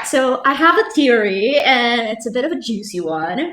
So I have a theory, and it's a bit of a juicy one.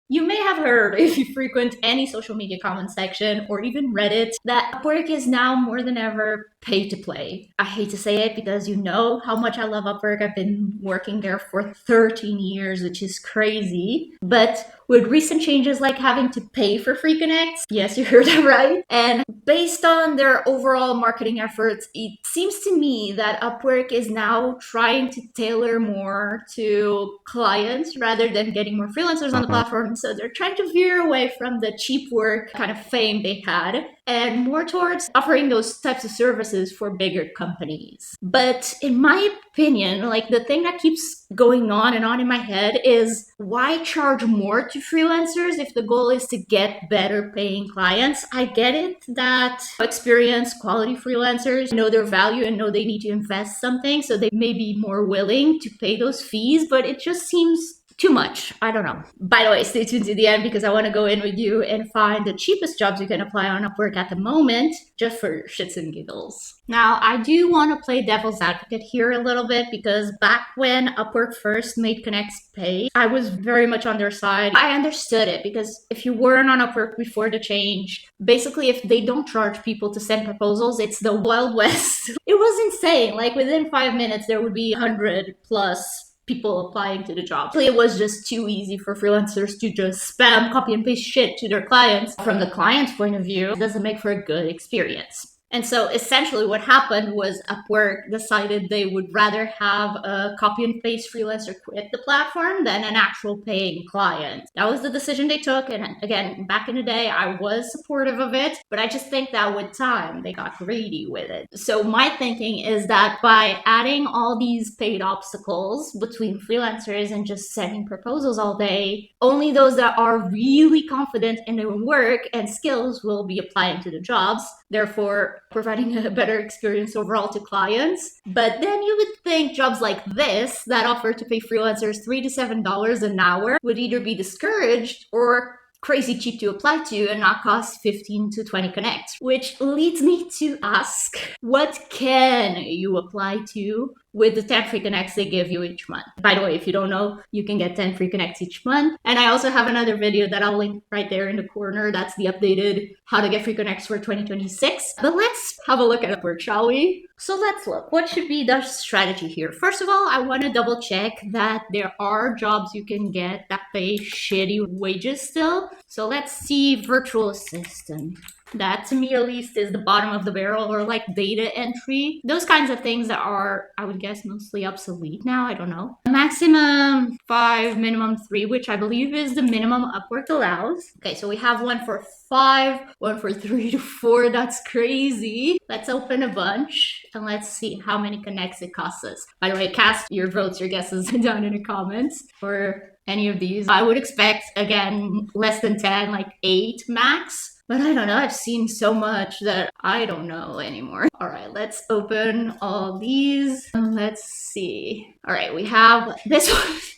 You may have heard, if you frequent any social media comment section or even Reddit, that Upwork is now more than ever pay to play. I hate to say it because you know how much I love Upwork. I've been working there for 13 years, which is crazy. But with recent changes like having to pay for free connects, yes, you heard that right, and based on their overall marketing efforts, it seems to me that Upwork is now trying to tailor more to clients rather than getting more freelancers on the platform. So they're trying to veer away from the cheap work kind of fame they had and more towards offering those types of services for bigger companies. But in my opinion, like the thing that keeps going on and on in my head is why charge more to freelancers if the goal is to get better paying clients? I get it that experienced quality freelancers know their value and know they need to invest something, so they may be more willing to pay those fees, but it just seems too much. I don't know. By the way, stay tuned to the end because I want to go in with you and find the cheapest jobs you can apply on Upwork at the moment, just for shits and giggles. Now, I do want to play devil's advocate here a little bit because back when Upwork first made Connects pay, I was very much on their side. I understood it because if you weren't on Upwork before the change, basically if they don't charge people to send proposals, it's the Wild West. It was insane. Like within 5 minutes, there would be 100 plus people applying to the job. It was just too easy for freelancers to just spam, copy and paste shit to their clients. From the client's point of view, it doesn't make for a good experience. And so essentially what happened was Upwork decided they would rather have a copy and paste freelancer quit the platform than an actual paying client. That was the decision they took. And again, back in the day, I was supportive of it, but I just think that with time, they got greedy with it. So my thinking is that by adding all these paid obstacles between freelancers and just sending proposals all day, only those that are really confident in their work and skills will be applying to the jobs, therefore providing a better experience overall to clients. But then you would think jobs like this that offer to pay freelancers $3 to $7 an hour would either be discouraged or crazy cheap to apply to and not cost 15 to 20 connects, which leads me to ask, what can you apply to with the 10 free connects they give you each month? By the way, if you don't know, you can get 10 free connects each month. And I also have another video that I'll link right there in the corner. That's the updated how to get free connects for 2026. But let's have a look at Upwork, shall we? So let's look. What should be the strategy here? First of all, I want to double check that there are jobs you can get that pay shitty wages still. So let's see virtual assistant. That, to me at least, is the bottom of the barrel, or like data entry. Those kinds of things that are, I would guess, mostly obsolete now. I don't know. Maximum 5, minimum 3, which I believe is the minimum Upwork allows. Okay, so we have one for 5, one for 3 to 4. That's crazy. Let's open a bunch and let's see how many connects it costs us. By the way, cast your votes, your guesses down in the comments for any of these. I would expect, again, less than 10, like 8 max. But I don't know, I've seen so much that I don't know anymore. All right, let's open all these. Let's see. All right, we have this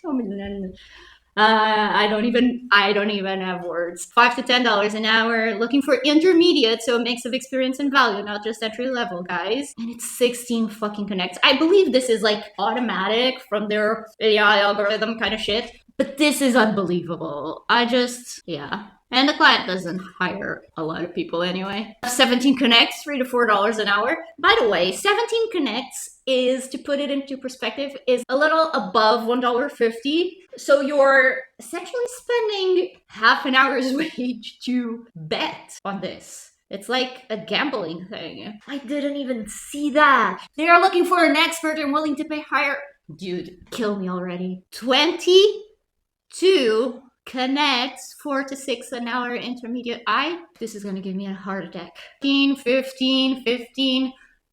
one. I don't even have words. $5 to $10 an hour, looking for intermediate, so a mix of experience and value, not just entry level, guys. And it's 16 fucking connects. I believe this is like automatic from their AI algorithm kind of shit, but this is unbelievable. Yeah. And the client doesn't hire a lot of people anyway. 17 connects, $3 to $4 an hour. By the way, 17 connects is, to put it into perspective, is a little above $1.50. So you're essentially spending half an hour's wage to bet on this. It's like a gambling thing. I didn't even see that. They are looking for an expert and willing to pay higher. Dude, kill me already. 22 connects, 4 to 6 an hour intermediate. This is gonna give me a heart attack. 15,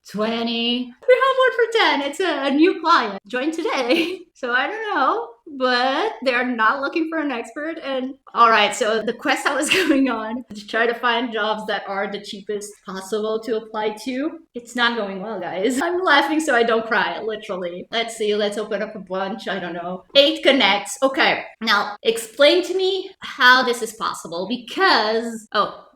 20. We have one for 10. It's a new client. Join today. So I don't know, but they're not looking for an expert. And all right, so the quest I was going on to try to find jobs that are the cheapest possible to apply to, it's not going well, guys. I'm laughing so I don't cry, literally. Let's see, let's open up a bunch. I don't know. 8 connects. Okay, now explain to me how this is possible because,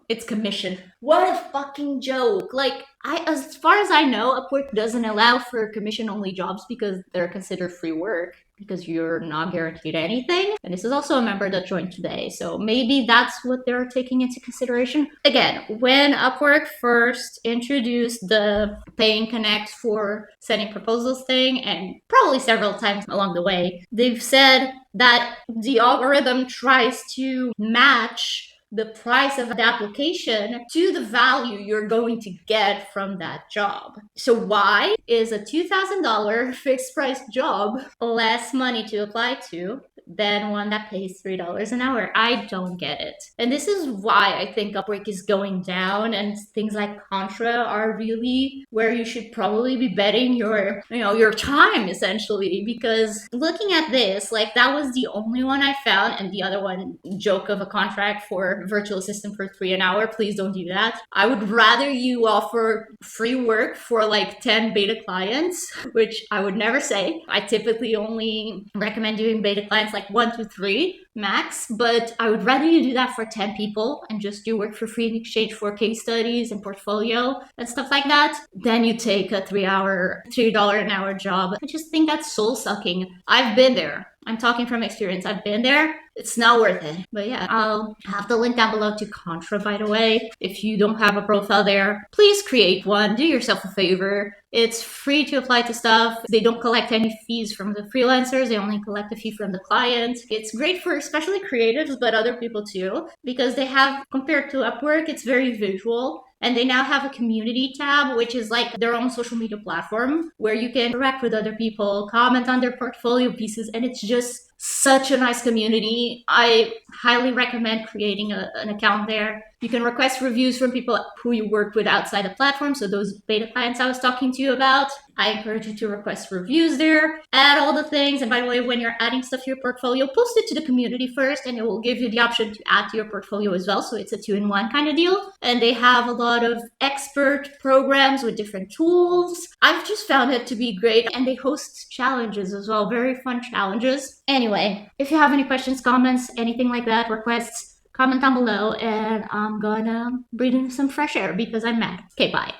It's commission. What a fucking joke. Like, as far as I know, Upwork doesn't allow for commission only jobs because they're considered free work, because you're not guaranteed anything. And this is also a member that joined today, so maybe that's what they're taking into consideration. Again, when Upwork first introduced the pay and connect for sending proposals thing, and probably several times along the way, they've said that the algorithm tries to match the price of the application to the value you're going to get from that job. So why is a $2,000 fixed price job less money to apply to than one that pays $3 an hour? I don't get it. And this is why I think Upwork is going down, and things like Contra are really where you should probably be betting your time, essentially, because looking at this, like, that was the only one I found, and the other one, joke of a contract for virtual assistant for $3 an hour. Please don't do that. I would rather you offer free work for like 10 beta clients, which I would never say. I typically only recommend doing beta clients like 1 to 3 max, but I would rather you do that for 10 people and just do work for free in exchange for case studies and portfolio and stuff like that, than you take a $3 an hour job. I just think that's soul sucking. I've been there. I'm talking from experience. I've been there. It's not worth it. But yeah, I'll have the link down below to Contra, by the way. If you don't have a profile there, please create one. Do yourself a favor. It's free to apply to stuff. They don't collect any fees from the freelancers. They only collect a fee from the client. It's great for especially creatives, but other people too, because they have, compared to Upwork, it's very visual. And they now have a community tab, which is like their own social media platform where you can interact with other people, comment on their portfolio pieces, and it's just such a nice community. I highly recommend creating an account there. You can request reviews from people who you work with outside the platform. So those beta clients I was talking to you about, I encourage you to request reviews there, add all the things. And by the way, when you're adding stuff to your portfolio, post it to the community first, and it will give you the option to add to your portfolio as well. So it's a 2-in-1 kind of deal. And they have a lot of expert programs with different tools. I've just found it to be great. And they host challenges as well, very fun challenges. Anyway, if you have any questions, comments, anything like that, requests, comment down below, and I'm gonna breathe in some fresh air because I'm mad. Okay, bye.